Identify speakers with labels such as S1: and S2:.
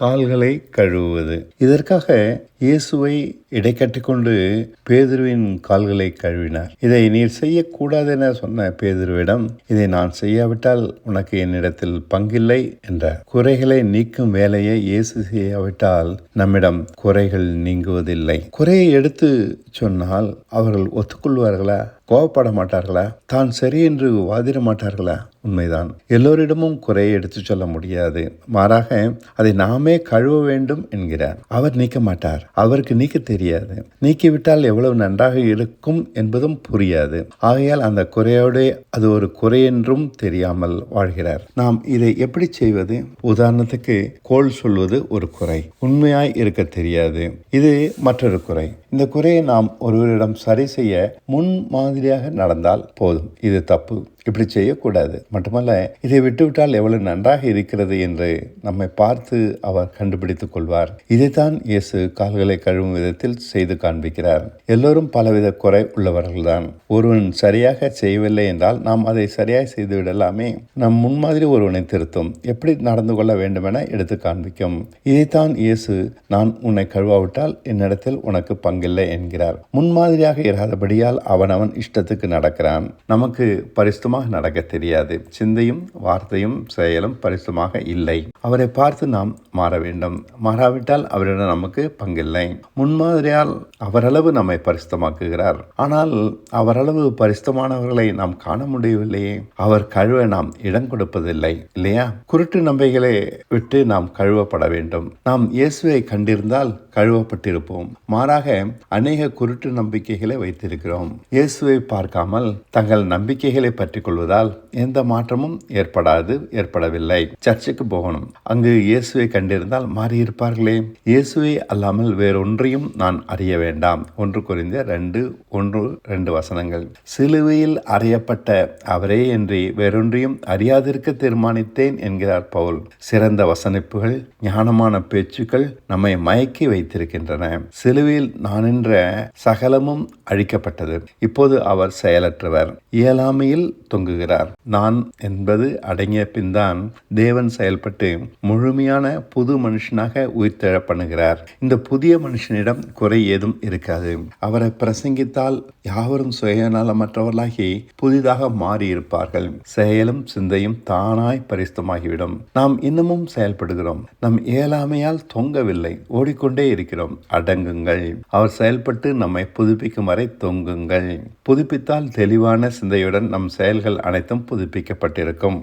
S1: கால்களை கழுவுவது. இதற்காக இயேசுவை இடைக்கட்டிக்கொண்டு பேதுருவின் கால்களை கழுவினார். இதை நீர் செய்யக்கூடாது என சொன்ன பேதுருவிடம், இதை நான் செய்யாவிட்டால் உனக்கு என்னிடத்தில் பங்கில்லை என்றார். குறைகளை நீக்கும் வேலையை இயேசு செய்யாவிட்டால் நம்மிடம் குறைகள் நீங்குவதில்லை. குறையை எடுத்து சொன்னால் அவர்கள் ஒத்துக்கொள்வார்களா? கோபப்பட மாட்டார்களா? தான் சரி என்று வாதிட மாட்டார்களா? உண்மைதான். எல்லோரிடமும் குறையை எடுத்து சொல்ல முடியாது. மாறாக அதை நாமே கழுவ வேண்டும் என்கிறார். அவர் நீக்க மாட்டார். அவருக்கு நீக்க தெரியாது. நீக்கிவிட்டால் எவ்வளவு நன்றாக இருக்கும் என்பதும் புரியாது. ஆகையால் அந்த குறையோடு அது ஒரு குறை என்றும் தெரியாமல் வாழ்கிறார். நாம் இதை எப்படி செய்வது? உதாரணத்துக்கு, கோள் சொல்வது ஒரு குறை. உண்மையாய் இருக்க தெரியாது. இது மற்றொரு குறை. இந்த குறையை நாம் ஒருவரிடம் சரி செய்ய முன் மாதிரியாக நடந்தால் போதும். இது தப்பு, இப்படி செய்யக்கூடாது. மட்டுமல்ல, இதை விட்டுவிட்டால் எவ்வளவு நன்றாக இருக்கிறது என்று நம்மை பார்த்து அவர் கண்டுபிடித்துக் கொள்வார். இதைத்தான் இயேசு கால்களை கழுவும் விதத்தில் செய்து காண்பிக்கிறார். எல்லோரும் பலவித குறை உள்ளவர்கள்தான். ஒருவன் சரியாக செய்யவில்லை என்றால் நாம் அதை சரியாக செய்து விடலாமே. நம் முன்மாதிரி ஒருவனை திருத்தும், எப்படி நடந்து கொள்ள வேண்டுமென எடுத்து காண்பிக்கும். இதைத்தான் இயேசு, நான் உன்னை கழுவாவிட்டால் என்னிடத்தில் உனக்கு பங்கில்லை என்கிறார். முன்மாதிரியாக இராதபடியால் அவனவன் இஷ்டத்துக்கு நடக்கிறான். நமக்கு பரிசுத்தமாக நடக்க தெரியாது. சிந்தையும் வார்த்தையும் செயலும் பரிசுத்தமாக இல்லை. அவரை பார்த்து நாம் மாற வேண்டும். மாறாவிட்டால் அவரிடம் நமக்கு பங்கில்லை. முன்மாதிரியால் அவரளவு நம்மை பரிசுத்தமாக்குகிறார். ஆனால் அவரளவு பரிசுத்தமானவர்களை நாம் காண முடியவில்லையே. அவர் கழுவ நாம் இடம் கொடுப்பதில்லை, இல்லையா? குருட்டு நம்பிக்கைகளை விட்டு நாம் கழுவப்பட வேண்டும். நாம் இயேசுவை கண்டிருந்தால் கழுவப்பட்டிருப்போம். மாறாக அநேக குருட்டு நம்பிக்கைகளை வைத்திருக்கிறோம். இயேசுவை பார்க்காமல் தங்கள் நம்பிக்கைகளை பற்றி கொள்வதால் எந்த மாற்றமும் ஏற்படவில்லை. சர்ச்சுக்கு போகணும், அங்கு இயேசுவை கண்டிருந்தால் மாறியிருப்பார்களே. இயேசுவை அல்லாமல் வேறொன்றையும் நான் அறிய வேண்டாம். 1 கொரிந்தியர் 2:1-2 வசனங்கள். சிலுவையில் அறையப்பட்ட அவரே என்று வேறொன்றையும் அறியாதிருக்க தீர்மானித்தேன் என்கிறார் பவுல். சிறந்த வசனிப்புகள், ஞானமான பேச்சுக்கள் நம்மை மயக்கி வைத்திருக்கின்றன. சிலுவையில் நான் என்ற சகலமும் அழிக்கப்பட்டது. இப்போது அவர் செயலற்றவர், இயலாமையில் தொங்குகிறார். நான் என்பது அடங்கிய பின்தான் தேவன் செயல்பட்டு முழுமையான புது மனுஷனாக உயிர்த்தெழ பண்ணுகிறார். இந்த புதிய மனுஷனிடம் குறை ஏதும் இருக்காது. அவரை பிரசங்கித்தால் யாவரும் சுயநலமற்றவர்களாகி புதிதாக மாறியிருப்பார்கள். செயலும் சிந்தையும் தானாய் பரிசுத்தமாகிவிடும். நாம் இன்னமும் செயல்படுகிறோம். நம் இயலாமையால் தொங்கவில்லை, ஓடிக்கொண்டே இருக்கிறோம். அடங்குங்கள். அவர் செயல்பட்டு நம்மை புதுப்பிக்கும் வரை தொங்குங்கள். புதுப்பித்தால் தெளிவான சிந்தையுடன் நம் செயல்கள் அனைத்தும் புதுப்பிக்கப்பட்டிருக்கும்.